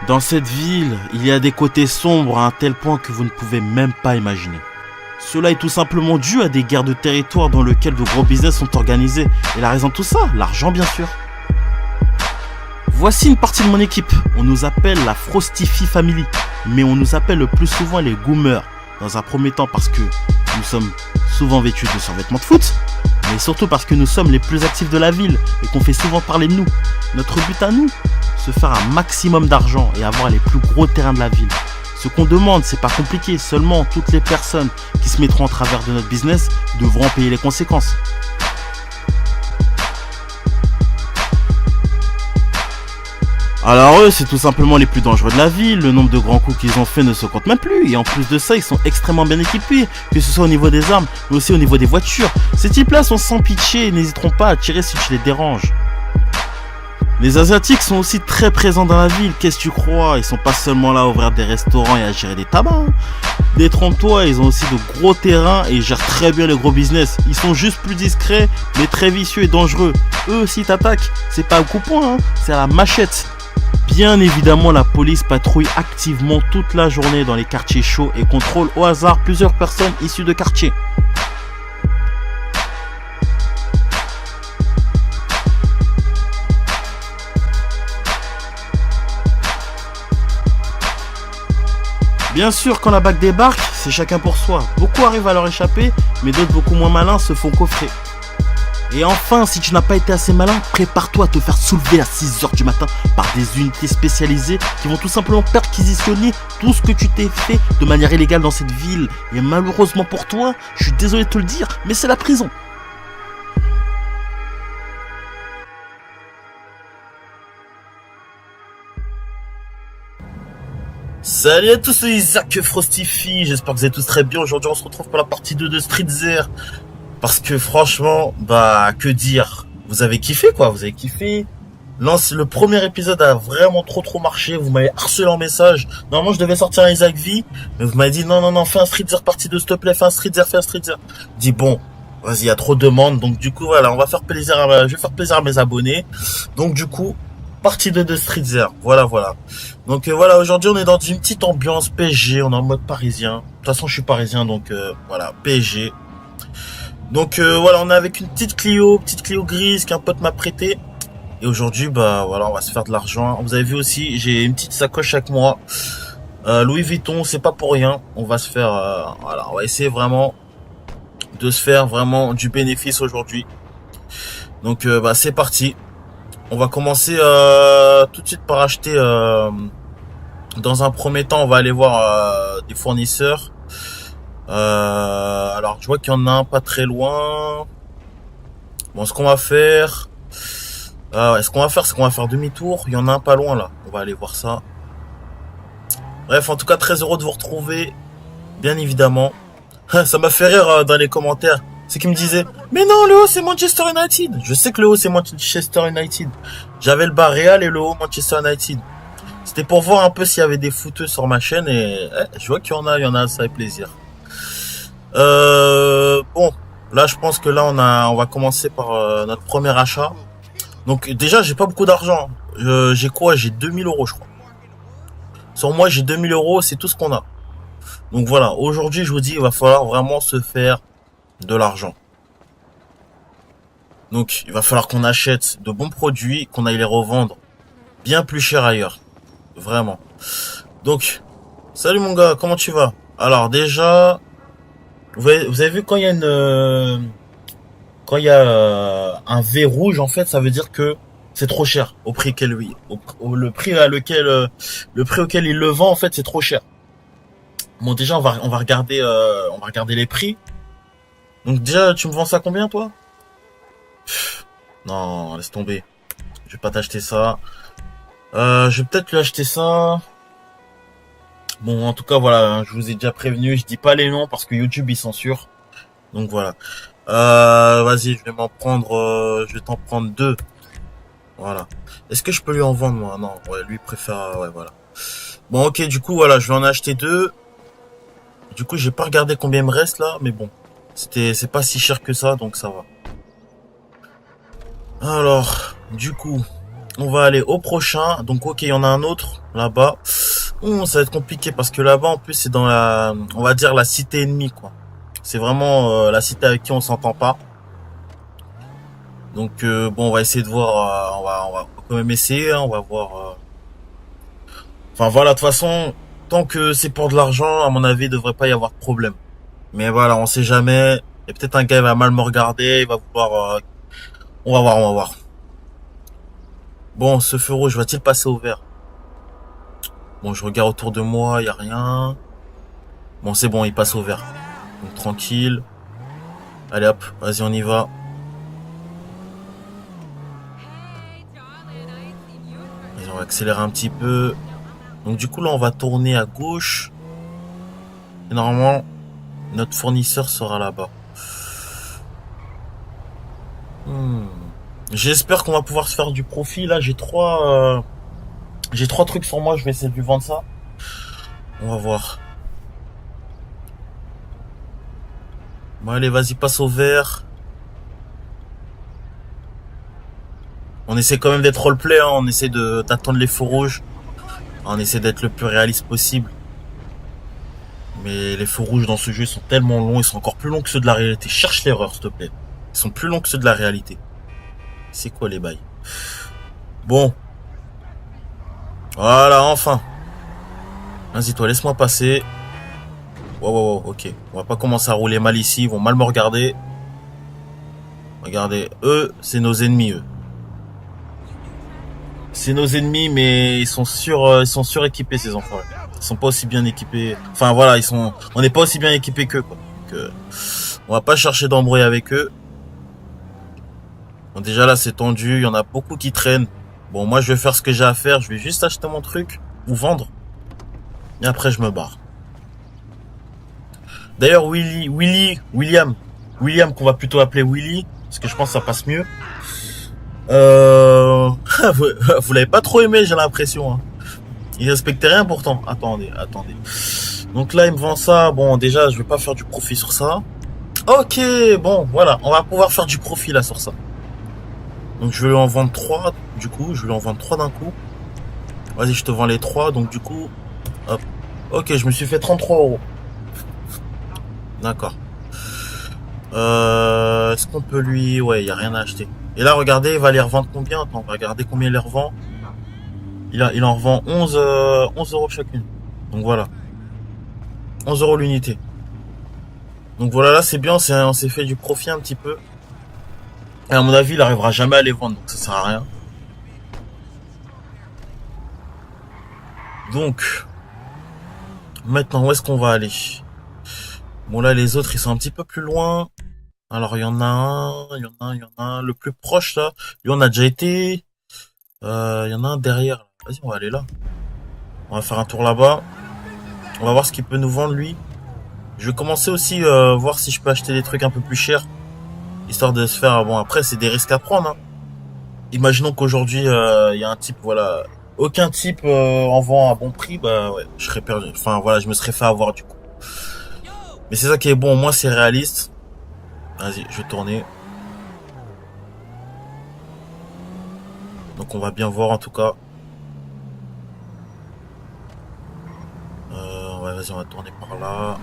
Dans cette ville, il y a des côtés sombres à un tel point que vous ne pouvez même pas imaginer. Cela est tout simplement dû à des guerres de territoire dans lesquelles de gros business sont organisés. Et la raison de tout ça, l'argent bien sûr. Voici une partie de mon équipe. On nous appelle la Frostify Family, mais on nous appelle le plus souvent les Goomers. Dans un premier temps parce que nous sommes souvent vêtus de survêtements de foot, mais surtout parce que nous sommes les plus actifs de la ville et qu'on fait souvent parler de nous. Notre but à nous, se faire un maximum d'argent et avoir les plus gros terrains de la ville. Ce qu'on demande, c'est pas compliqué, seulement toutes les personnes qui se mettront en travers de notre business devront payer les conséquences. Alors eux, c'est tout simplement les plus dangereux de la ville, le nombre de grands coups qu'ils ont fait ne se compte même plus, et en plus de ça, ils sont extrêmement bien équipés, que ce soit au niveau des armes, mais aussi au niveau des voitures. Ces types-là sont sans pitié et n'hésiteront pas à tirer si tu les déranges. Les Asiatiques sont aussi très présents dans la ville, qu'est-ce que tu crois? Ils sont pas seulement là à ouvrir des restaurants et à gérer des tabacs. Détrompe-toi, ils ont aussi de gros terrains et ils gèrent très bien les gros business. Ils sont juste plus discrets, mais très vicieux et dangereux. Eux, s'ils t'attaquent, c'est pas au coup-point, hein, c'est à la machette. Bien évidemment, la police patrouille activement toute la journée dans les quartiers chauds et contrôle au hasard plusieurs personnes issues de quartiers. Bien sûr, quand la BAC débarque, c'est chacun pour soi. Beaucoup arrivent à leur échapper, mais d'autres beaucoup moins malins se font coffrer. Et enfin, si tu n'as pas été assez malin, prépare-toi à te faire soulever à 6h du matin par des unités spécialisées qui vont tout simplement perquisitionner tout ce que tu t'es fait de manière illégale dans cette ville. Et malheureusement pour toi, je suis désolé de te le dire, mais c'est la prison. Salut à tous, c'est Isaac Frostify, j'espère que vous allez tous très bien. Aujourd'hui on se retrouve pour la partie 2 de Streetzer. Parce que franchement, que dire? Vous avez kiffé quoi, vous avez kiffé. Le premier épisode a vraiment trop marché, vous m'avez harcelé en message. Normalement je devais sortir un Isaac V, mais vous m'avez dit non, fais un Streetzer partie 2 s'il te plaît, fais un Streetzer. Je dis bon, vas-y, il y a trop de demandes, donc du coup voilà, je vais faire plaisir à mes abonnés. Donc du coup, partie 2 de Streetzer, voilà. Donc voilà, aujourd'hui on est dans une petite ambiance PSG, on est en mode parisien. De toute façon je suis parisien, donc voilà, PSG. Donc voilà, on est avec une petite Clio grise qu'un pote m'a prêté. Et aujourd'hui, voilà, on va se faire de l'argent. Vous avez vu aussi, j'ai une petite sacoche avec moi. Louis Vuitton, c'est pas pour rien. On va se faire, voilà, on va essayer vraiment de se faire vraiment du bénéfice aujourd'hui. Donc c'est parti. On va commencer tout de suite par acheter. Dans un premier temps, on va aller voir des fournisseurs. Alors je vois qu'il y en a un pas très loin. Bon, ce qu'on va faire, c'est qu'on va faire demi-tour. Il y en a un pas loin là. On va aller voir ça. Bref, en tout cas, très heureux de vous retrouver, bien évidemment. Ça m'a fait rire dans les commentaires. C'est qui me disait, mais non, le haut c'est Manchester United. Je sais que le haut c'est Manchester United. J'avais le bas Real et le haut Manchester United. C'était pour voir un peu s'il y avait des footeux sur ma chaîne et je vois qu'il y en a, ça fait plaisir. Bon, là je pense que là on va commencer par notre premier achat. Donc déjà j'ai pas beaucoup d'argent. J'ai quoi? J'ai 2000 euros je crois. Sur moi j'ai 2000 euros, c'est tout ce qu'on a. Donc voilà, aujourd'hui je vous dis il va falloir vraiment se faire de l'argent. Donc il va falloir qu'on achète de bons produits, qu'on aille les revendre bien plus cher ailleurs. Vraiment. Donc, salut mon gars, comment tu vas? Alors déjà, vous avez vu quand il y a un V rouge, en fait, ça veut dire que c'est trop cher au prix le prix auquel il le vend, en fait, c'est trop cher. Bon, déjà, on va regarder les prix. Donc déjà, tu me vends ça combien, toi? Non, laisse tomber. Je vais pas t'acheter ça. Je vais peut-être lui acheter ça. Bon, en tout cas, voilà, je vous ai déjà prévenu, je dis pas les noms parce que YouTube, il censure. Donc voilà. Vas-y, je vais t'en prendre 2. Voilà. Est-ce que je peux lui en vendre, moi? Non, ouais, lui préfère, ouais, voilà. Bon, ok, du coup, voilà, je vais en acheter 2. Du coup, j'ai pas regardé combien il me reste, là, mais bon. C'est pas si cher que ça, donc ça va. Alors, du coup, On va aller au prochain. Donc ok, il y en a un autre là-bas. Ça va être compliqué parce que là-bas en plus c'est dans la, on va dire la cité ennemie quoi. C'est vraiment la cité avec qui on s'entend pas. Donc bon, on va essayer de voir. On va quand même essayer. Hein, on va voir. Enfin voilà, de toute façon, tant que c'est pour de l'argent, à mon avis, il devrait pas y avoir de problème. Mais voilà, on sait jamais. Et peut-être un gars il va mal me regarder, il va vouloir. On va voir, on va voir. Bon, ce feu rouge va-t-il passer au vert? Bon, je regarde autour de moi, y a rien. Bon, c'est bon, il passe au vert. Donc tranquille. Allez hop, vas-y, on y va. Vas-y, on va accélérer un petit peu. Donc du coup là, on va tourner à gauche. Et normalement, notre fournisseur sera là-bas. Hmm. J'espère qu'on va pouvoir se faire du profit. Là, j'ai trois trucs sur moi. Je vais essayer de lui vendre ça. On va voir. Bon, allez, vas-y, passe au vert. On essaie quand même d'être roleplay. Hein. On essaie de d'attendre les feux rouges. On essaie d'être le plus réaliste possible. Mais les feux rouges dans ce jeu ils sont tellement longs. Ils sont encore plus longs que ceux de la réalité. Cherche l'erreur, s'il te plaît. Ils sont plus longs que ceux de la réalité. C'est quoi les bails? Bon. Voilà, enfin. Vas-y, toi, laisse-moi passer. Wow, wow, wow, ok. On va pas commencer à rouler mal ici. Ils vont mal me regarder. Regardez, eux, c'est nos ennemis, eux. C'est nos ennemis, mais ils sont suréquipés, ces enfants. Ils sont pas aussi bien équipés. Enfin, voilà, on n'est pas aussi bien équipés qu'eux, quoi. Donc, on va pas chercher d'embrouille avec eux. Bon, déjà là, c'est tendu. Il y en a beaucoup qui traînent. Bon, moi, je vais faire ce que j'ai à faire. Je vais juste acheter mon truc ou vendre. Et après, je me barre. D'ailleurs, William, qu'on va plutôt appeler Willy, parce que je pense que ça passe mieux. Euh... vous l'avez pas trop aimé, j'ai l'impression. Hein. Il respectait rien pourtant. Attendez. Donc là, il me vend ça. Bon, déjà, je vais pas faire du profit sur ça. Ok, bon, voilà. On va pouvoir faire du profit là sur ça. Donc je vais lui en vendre 3. Du coup, je vais lui en vendre 3 d'un coup. Vas-y, je te vends les 3. Donc du coup, hop. Ok, je me suis fait 33 €. D'accord. Est-ce qu'on peut lui... Ouais, il y a rien à acheter. Et là, regardez, il va les revendre combien? Attends, on va regarder combien il les revend. Il en revend 11 € chacune. Donc voilà. 11 € l'unité. Donc voilà, là c'est bien, on s'est fait du profit un petit peu. Et à mon avis, il arrivera jamais à les vendre, donc ça sert à rien. Donc, maintenant, où est-ce qu'on va aller? Bon là, les autres, ils sont un petit peu plus loin. Alors, il y en a un, il y en a un, il y en a un. Le plus proche, là, lui, on a déjà été. Il y en a un derrière. Vas-y, on va aller là. On va faire un tour là-bas. On va voir ce qu'il peut nous vendre, lui. Je vais commencer aussi voir si je peux acheter des trucs un peu plus chers. Histoire de se faire... Bon, après, c'est des risques à prendre. Hein. Imaginons qu'aujourd'hui, il y a un type, voilà... Aucun type en vend à bon prix, bah ouais, je serais perdu. Enfin, voilà, je me serais fait avoir du coup. Mais c'est ça qui est bon, au moins c'est réaliste. Vas-y, je vais tourner. Donc on va bien voir en tout cas. Ouais, vas-y, on va tourner par là.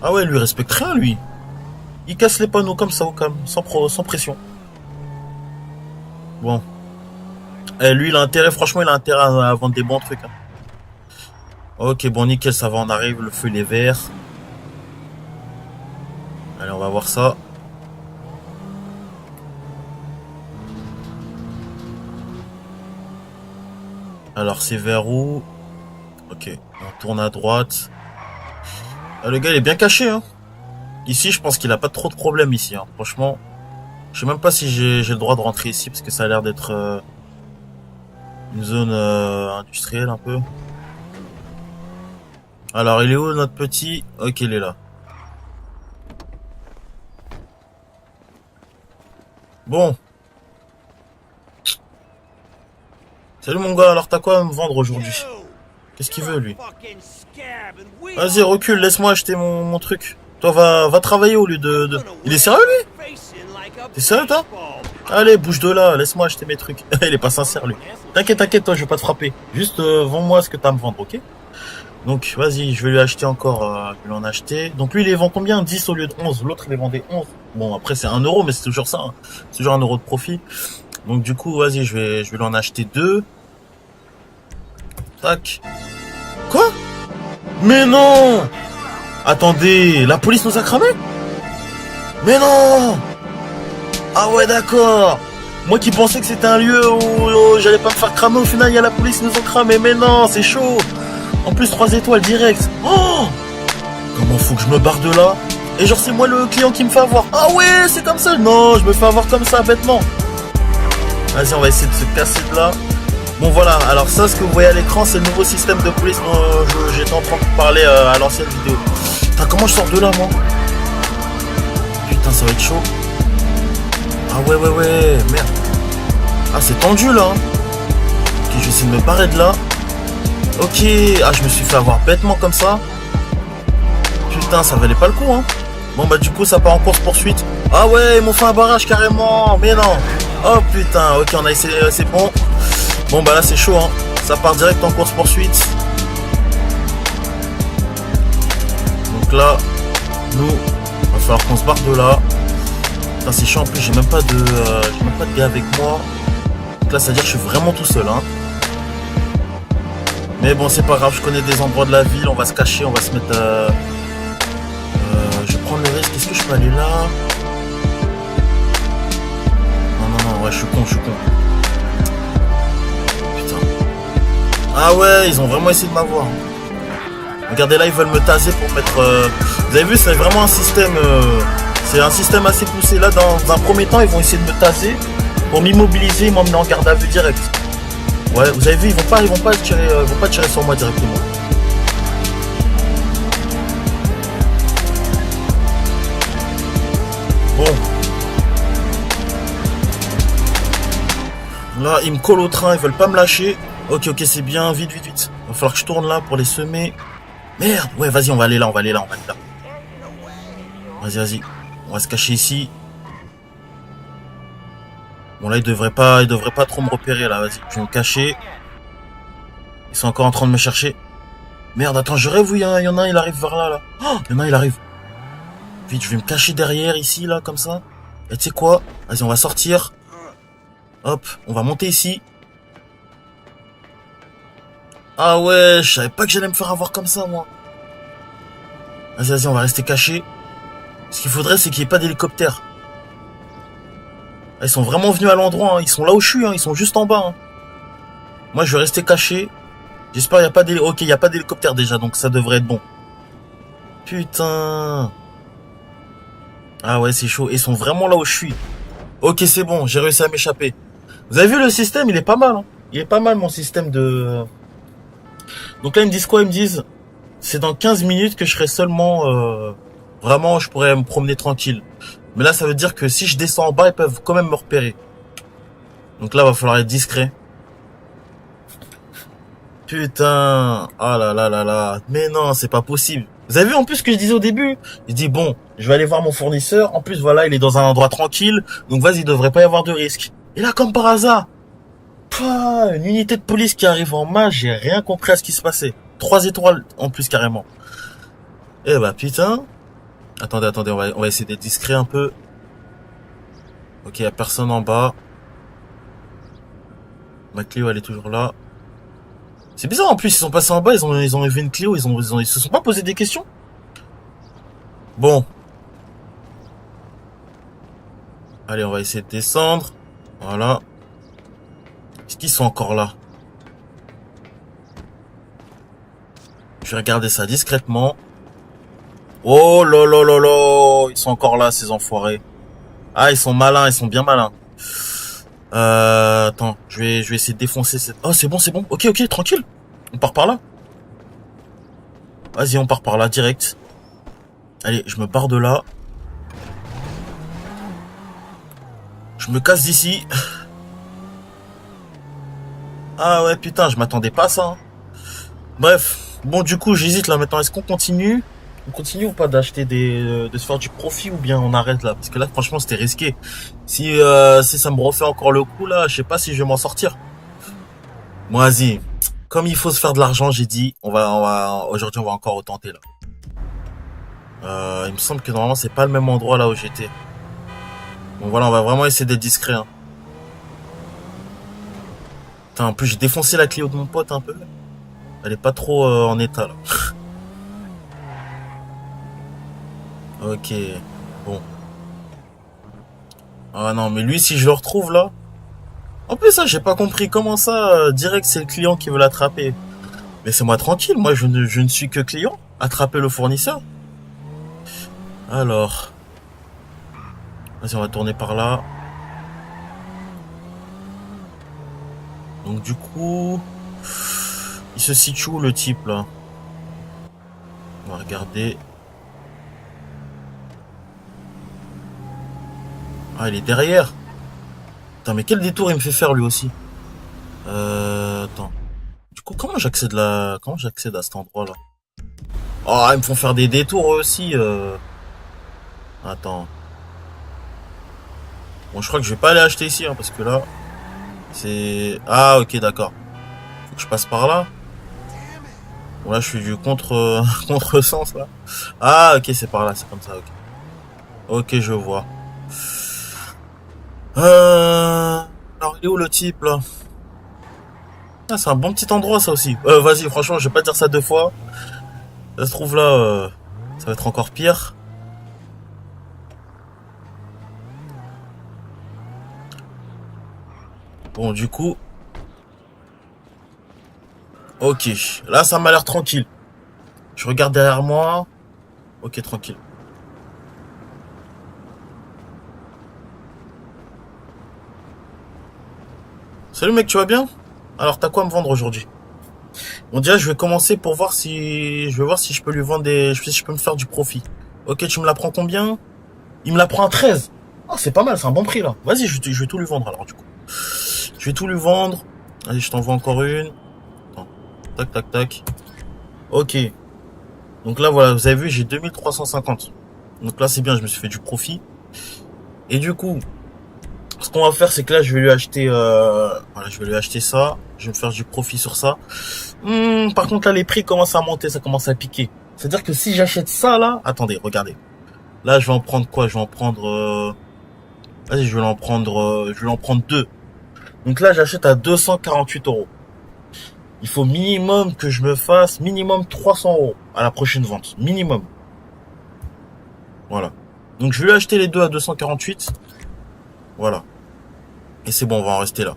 Ah ouais, lui, il respecte rien, lui. Il casse les panneaux comme ça, au calme, sans pression. Bon. Et lui, il a intérêt, franchement, il a intérêt à vendre des bons trucs. Hein. Ok, bon, nickel, ça va, on arrive, le feu, il est vert. Allez, on va voir ça. Alors, c'est vers où? Ok, on tourne à droite. Ah, le gars, il est bien caché, hein. Ici, je pense qu'il a pas trop de problèmes ici, hein. Franchement, je sais même pas si j'ai le droit de rentrer ici parce que ça a l'air d'être une zone industrielle un peu. Alors, il est où notre petit? Ok, il est là. Bon. Salut mon gars, alors t'as quoi à me vendre aujourd'hui? Qu'est-ce qu'il veut lui? Vas-y, recule, laisse-moi acheter mon truc. Toi, va travailler au lieu de... Il est sérieux lui? T'es sérieux, toi? Allez, bouge de là, laisse-moi acheter mes trucs. Il est pas sincère, lui. T'inquiète, toi, je vais pas te frapper. Juste, vends-moi ce que t'as à me vendre, ok? Donc, vas-y, je vais lui acheter encore, je vais lui en acheter. Donc, lui, il les vend combien? 10 au lieu de 11. L'autre, il les vendait 11. Bon, après, c'est 1 euro, mais c'est toujours ça, hein. C'est toujours 1 euro de profit. Donc, du coup, vas-y, je vais lui en acheter 2. Tac. Quoi? Mais non! Attendez, la police nous a cramé? Mais non! Ah ouais, d'accord. Moi qui pensais que c'était un lieu où j'allais pas me faire cramer, au final, il y a la police qui nous ont cramé. Mais non, c'est chaud. En plus, 3 étoiles direct. Oh! Comment faut que je me barre de là? Et genre, c'est moi le client qui me fait avoir. Ah ouais, c'est comme ça. Non, je me fais avoir comme ça, bêtement. Vas-y, on va essayer de se casser de là. Bon, voilà. Alors ça, ce que vous voyez à l'écran, c'est le nouveau système de police dont j'étais en train de parler à l'ancienne vidéo. Putain, comment je sors de là, moi? Putain, ça va être chaud. Ah ouais, merde. Ah, c'est tendu, là. Ok, je vais essayer de me barrer de là. Ok. Ah, je me suis fait avoir bêtement comme ça. Putain, ça valait pas le coup, hein. Bon, bah, du coup, ça part en course poursuite. Ah ouais, ils m'ont fait un barrage carrément. Mais non. Oh putain, ok, on a essayé, c'est bon. Bon, bah là, c'est chaud, hein. Ça part direct en course poursuite. Donc là, nous, va falloir qu'on se barre de là. Putain, c'est chiant, en plus, j'ai même pas de gars avec moi. Donc là, ça veut dire que je suis vraiment tout seul, hein. Mais bon, c'est pas grave, je connais des endroits de la ville, on va se cacher, on va se mettre... je vais prendre le risque, est-ce que je peux aller là? Non, ouais, je suis con. Putain. Ah ouais, ils ont vraiment essayé de m'avoir. Regardez là, ils veulent me taser pour mettre... Vous avez vu, c'est vraiment un système... C'est un système assez poussé. Là, dans un premier temps, ils vont essayer de me taser pour m'immobiliser et m'emmener en garde à vue direct. Ouais, vous avez vu, ils vont pas tirer sur moi directement. Bon. Là, ils me collent au train, ils veulent pas me lâcher. Ok, c'est bien, vite. Va falloir que je tourne là pour les semer. Merde, ouais, vas-y, on va aller là. Vas-y. On va se cacher ici. Bon, là, ils devraient pas trop me repérer, là. Vas-y, je vais me cacher. Ils sont encore en train de me chercher. Merde, attends, je rêve où il y en a un, il arrive vers là. Oh, il y en a un, il arrive. Vite, je vais me cacher derrière, ici, là, comme ça. Et tu sais quoi? Vas-y, on va sortir. Hop, on va monter ici. Ah ouais, je savais pas que j'allais me faire avoir comme ça, moi. Vas-y, on va rester caché. Ce qu'il faudrait, c'est qu'il n'y ait pas d'hélicoptère. Ils sont vraiment venus à l'endroit, hein. Ils sont là où je suis, hein. Ils sont juste en bas, hein. Moi, je vais rester caché. J'espère qu'il n'y a pas d'hélicoptère. Ok, il n'y a pas d'hélicoptère déjà, donc ça devrait être bon. Putain. Ah ouais, c'est chaud. Ils sont vraiment là où je suis. Ok, c'est bon, j'ai réussi à m'échapper. Vous avez vu le système, il est pas mal, hein. Il est pas mal, mon système de... Donc là, ils me disent quoi? Ils me disent, c'est dans 15 minutes que je serai seulement... Vraiment, je pourrais me promener tranquille. Mais là, ça veut dire que si je descends en bas, ils peuvent quand même me repérer. Donc là, va falloir être discret. Putain. Ah là. Mais non, c'est pas possible. Vous avez vu en plus ce que je disais au début? Je dis bon, je vais aller voir mon fournisseur. En plus, voilà, il est dans un endroit tranquille. Donc vas-y, il devrait pas y avoir de risque. Et là, comme par hasard, une unité de police qui arrive en main, j'ai rien compris à ce qui se passait. 3 étoiles en plus carrément. Eh bah putain. Attendez, on va essayer d'être discret un peu. Ok, y a personne en bas. Ma Clio, elle est toujours là. C'est bizarre, en plus, ils sont passés en bas, ils ont vu une Clio, ils se sont pas posé des questions. Bon. Allez, on va essayer de descendre. Voilà. Est-ce qu'ils sont encore là? Je vais regarder ça discrètement. Oh là, ils sont encore là, ces enfoirés. Ah, ils sont malins, ils sont bien malins. Attends, je vais essayer de défoncer cette... Oh, c'est bon. Ok, tranquille. On part par là. Vas-y, on part par là, direct. Allez, je me barre de là. Je me casse d'ici. Ah ouais, putain, je m'attendais pas à ça, hein. Bref, bon, du coup, j'hésite là maintenant. Est-ce qu'on continue On continue ou pas d'acheter de se faire du profit ou bien on arrête là? Parce que là, franchement, c'était risqué. Si ça me refait encore le coup là, je sais pas si je vais m'en sortir. Moi, vas-y. Comme il faut se faire de l'argent, j'ai dit, aujourd'hui, on va encore retenter là. Il me semble que normalement, c'est pas le même endroit là où j'étais. Donc voilà, on va vraiment essayer d'être discret, hein. Putain, en plus, j'ai défoncé la Clio de mon pote un peu. Elle est pas trop en état là. Ok. Bon. Ah non, mais lui, si je le retrouve là. En plus, ça, j'ai pas compris. Comment ça, direct, c'est le client qui veut l'attraper? Laissez-moi tranquille, moi, je ne suis que client. Attraper le fournisseur. Alors. Vas-y, on va tourner par là. Donc, du coup. Il se situe où le type là? On va regarder. Ah, il est derrière. Putain, mais quel détour il me fait faire lui aussi? Attends. Du coup, comment j'accède à cet endroit-là? Oh, ils me font faire des détours eux aussi. Attends. Bon, je crois que je vais pas aller acheter ici, hein, parce que là, c'est... Ah, ok, d'accord. Faut que je passe par là. Bon, là, je suis du contre-sens, là. Ah, ok, c'est par là, c'est comme ça, ok. Ok, je vois. Alors, il est où le type, là? Ah, c'est un bon petit endroit, ça aussi. Vas-y, franchement, je vais pas dire ça deux fois. Ça se trouve là, ça va être encore pire. Bon, du coup, ok. Là, ça m'a l'air tranquille. Je regarde derrière moi. Ok, tranquille. Salut mec, tu vas bien? Alors, t'as quoi à me vendre aujourd'hui? Bon, déjà, je vais commencer pour voir si... Je vais voir si je peux lui vendre si je peux me faire du profit. Ok, tu me la prends combien? Il me la prend à 13. Ah, c'est pas mal, c'est un bon prix là. Vas-y, je vais tout lui vendre alors du coup. Je vais tout lui vendre. Allez, je t'envoie encore une. Attends. Tac, tac, tac. Ok. Donc là, voilà, vous avez vu, j'ai 2350. Donc là, c'est bien, je me suis fait du profit. Et du coup, ce qu'on va faire, c'est que là, je vais lui acheter, voilà, je vais lui acheter ça. Je vais me faire du profit sur ça. Par contre, là, les prix commencent à monter, ça commence à piquer. C'est-à-dire que si j'achète ça, là, attendez, regardez. Là, je vais en prendre quoi? Je vais en prendre, vas-y, je vais en prendre deux. Donc là, j'achète à 248 euros. Il faut minimum que je me fasse minimum 300 euros à la prochaine vente. Minimum. Voilà. Donc je vais lui acheter les deux à 248. Voilà. Et c'est bon, on va en rester là.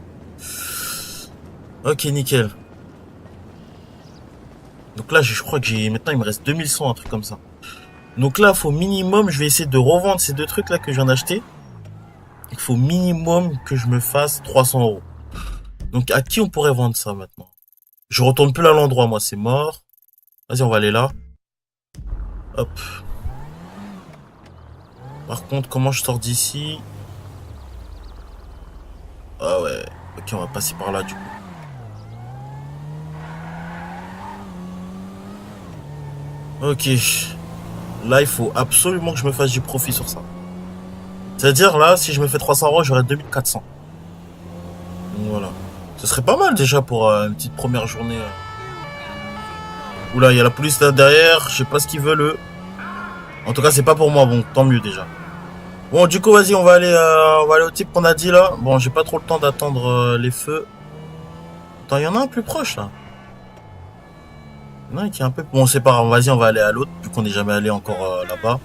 Ok, nickel. Donc là, je crois que maintenant il me reste 2100, un truc comme ça. Donc là, il faut minimum, je vais essayer de revendre ces deux trucs là que je viens d'acheter. Il faut minimum que je me fasse 300 euros. Donc à qui on pourrait vendre ça maintenant? Je retourne plus à l'endroit, moi, c'est mort. Vas-y, on va aller là. Hop. Par contre, comment je sors d'ici? Ah ouais. Ok, on va passer par là du coup. Ok. Là, il faut absolument que je me fasse du profit sur ça. C'est-à-dire, là, si je me fais 300 euros, j'aurai 2400. Donc voilà. Ce serait pas mal déjà pour une petite première journée. Oula, il y a la police là derrière. Je sais pas ce qu'ils veulent eux. En tout cas, c'est pas pour moi. Bon, tant mieux déjà. Bon, du coup, vas-y, on va aller au type qu'on a dit là. Bon, j'ai pas trop le temps d'attendre les feux. Attends, il y en a un plus proche là. Il y en a un qui est un peu. Bon, c'est pas grave. Vas-y, on va aller à l'autre vu qu'on n'est jamais allé encore là-bas.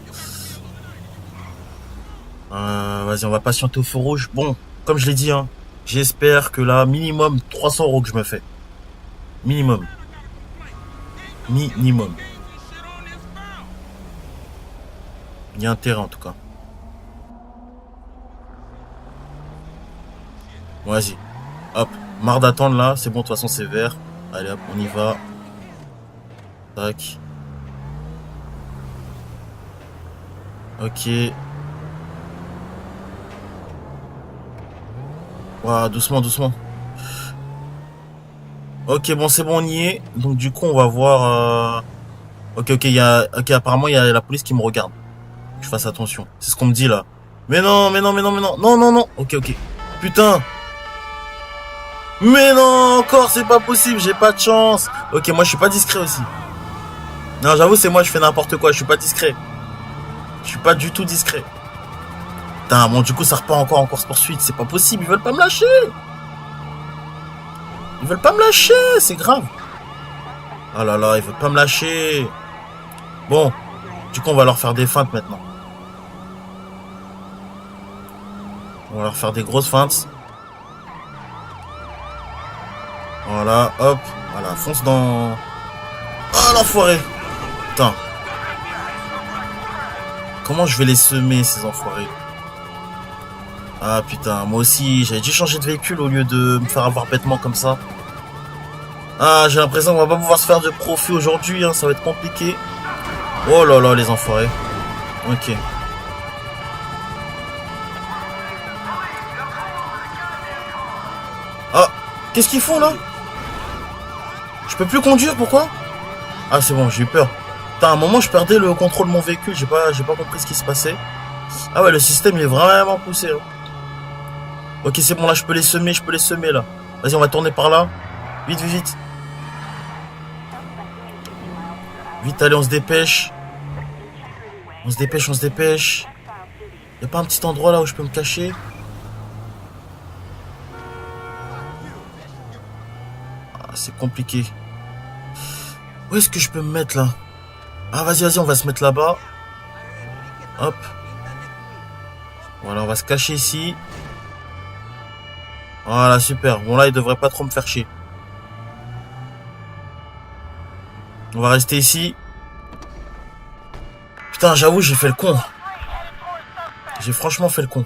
Vas-y, on va patienter au feu rouge. Bon, comme je l'ai dit, hein, j'espère que là, minimum 300 euros que je me fais. Minimum. Minimum. Il y a intérêt en tout cas. Bon, vas-y. Hop. Marre d'attendre là. C'est bon, de toute façon, c'est vert. Allez, hop, on y va. Tac. Ok. Ouah, doucement, doucement. Ok, bon, c'est bon, on y est. Donc, du coup, on va voir. Ok, ok, apparemment, il y a la police qui me regarde. Que je fasse attention. C'est ce qu'on me dit, là. Mais non, mais non, mais non, mais non. Non, non, non. Ok, ok. Putain. Mais non, encore, c'est pas possible. J'ai pas de chance. Ok, moi, je suis pas discret aussi. Non, j'avoue, c'est moi, je fais n'importe quoi. Je suis pas discret. Je suis pas du tout discret. Putain, bon, du coup, ça repart encore en course-poursuite. C'est pas possible. Ils veulent pas me lâcher. Ils veulent pas me lâcher. C'est grave. Oh là là, ils veulent pas me lâcher. Bon, du coup, on va leur faire des feintes maintenant. On va leur faire des grosses feintes. Voilà, hop. Voilà, fonce dans... Oh, l'enfoiré. Putain. Comment je vais les semer, ces enfoirés? Ah, putain, moi aussi, j'avais dû changer de véhicule au lieu de me faire avoir bêtement comme ça. Ah, j'ai l'impression qu'on va pas pouvoir se faire de profit aujourd'hui, hein, ça va être compliqué. Oh là là, les enfoirés. Ok. Ah, qu'est-ce qu'ils font là? Je peux plus conduire, pourquoi? Ah, c'est bon, j'ai eu peur. Putain, à un moment, je perdais le contrôle de mon véhicule, j'ai pas compris ce qui se passait. Ah ouais, le système, il est vraiment poussé, hein. Ok, c'est bon, là, je peux les semer, là. Vas-y, on va tourner par là. Vite, vite, vite. Vite, allez, on se dépêche. On se dépêche, on se dépêche. Y a pas un petit endroit là où je peux me cacher? Ah, c'est compliqué. Où est-ce que je peux me mettre là? Ah, vas-y, vas-y, on va se mettre là-bas. Hop. Voilà, on va se cacher ici. Voilà, super. Bon, là, il devrait pas trop me faire chier. On va rester ici. Putain, j'avoue, j'ai fait le con. J'ai franchement fait le con.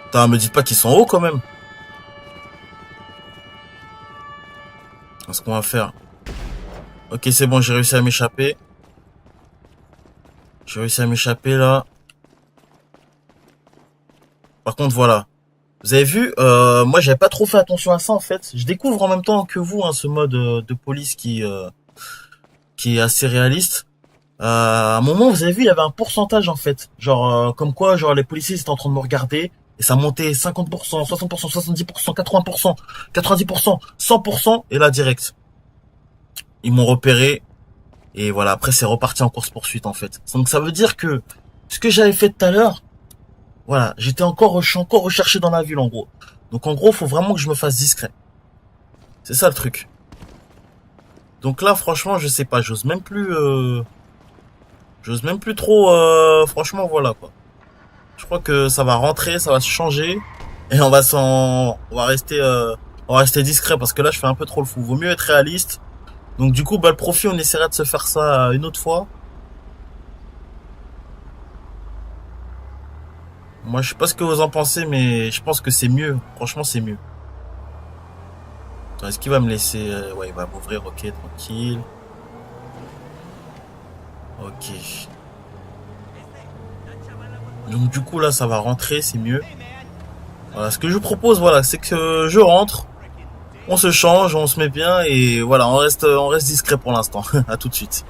Putain, me dites pas qu'ils sont hauts quand même. Ce qu'on va faire. Ok, c'est bon, j'ai réussi à m'échapper. J'ai réussi à m'échapper là. Par contre, voilà. Vous avez vu, moi j'avais pas trop fait attention à ça en fait. Je découvre en même temps que vous hein, ce mode de police qui est assez réaliste. À un moment, vous avez vu, il y avait un pourcentage en fait. Genre, comme quoi, genre les policiers étaient en train de me regarder et ça montait 50%, 60%, 70%, 80%, 90%, 100% et là direct. Ils m'ont repéré et voilà. Après, c'est reparti en course poursuite en fait. Donc ça veut dire que ce que j'avais fait tout à l'heure, voilà, je suis encore recherché dans la ville en gros. Donc en gros, faut vraiment que je me fasse discret. C'est ça le truc. Donc là, franchement, je sais pas, j'ose même plus trop. Franchement, voilà quoi. Je crois que ça va rentrer, ça va se changer et on va rester discret parce que là, je fais un peu trop le fou. Vaut mieux être réaliste. Donc du coup, bah le profit, on essaiera de se faire ça une autre fois. Moi, je sais pas ce que vous en pensez, mais je pense que c'est mieux. Franchement, c'est mieux. Attends, est-ce qu'il va me laisser... Ouais, il va m'ouvrir, ok, tranquille. Ok. Donc du coup, là, ça va rentrer, c'est mieux. Voilà, ce que je vous propose, voilà, c'est que je rentre, on se change, on se met bien, et voilà, on reste discret pour l'instant. À tout de suite.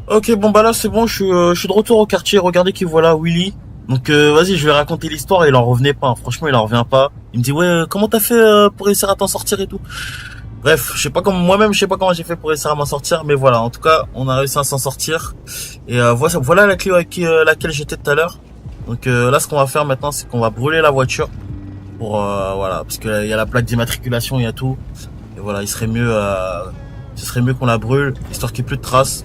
Ok, bon bah là, c'est bon, je suis de retour au quartier. Regardez qui voilà, Willy. Donc vas-y, je vais raconter l'histoire et il en revenait pas, hein. Franchement, il en revient pas. Il me dit ouais, comment t'as fait pour réussir à t'en sortir et tout. Bref, je sais pas comment moi-même, je sais pas comment j'ai fait pour réussir à m'en sortir, mais voilà, en tout cas, on a réussi à s'en sortir. Et voilà la clé avec laquelle j'étais tout à l'heure. Donc là, ce qu'on va faire maintenant, c'est qu'on va brûler la voiture pour voilà, parce que il y a la plaque d'immatriculation, il y a tout. Et voilà, ce serait mieux qu'on la brûle, histoire qu'il n'y ait plus de traces.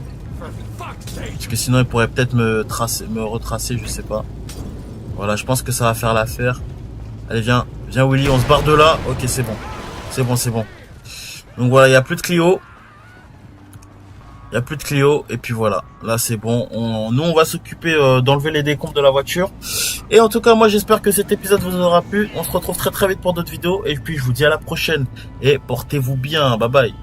Parce que sinon, il pourrait peut-être me retracer, je sais pas. Voilà, je pense que ça va faire l'affaire. Allez, viens Willy, on se barre de là. Ok, c'est bon. C'est bon, c'est bon. Donc voilà, il n'y a plus de Clio. Il n'y a plus de Clio. Et puis voilà, là c'est bon. Nous, on va s'occuper d'enlever les décombres de la voiture. Et en tout cas, moi, j'espère que cet épisode vous aura plu. On se retrouve très très vite pour d'autres vidéos. Et puis, je vous dis à la prochaine. Et portez-vous bien. Bye bye.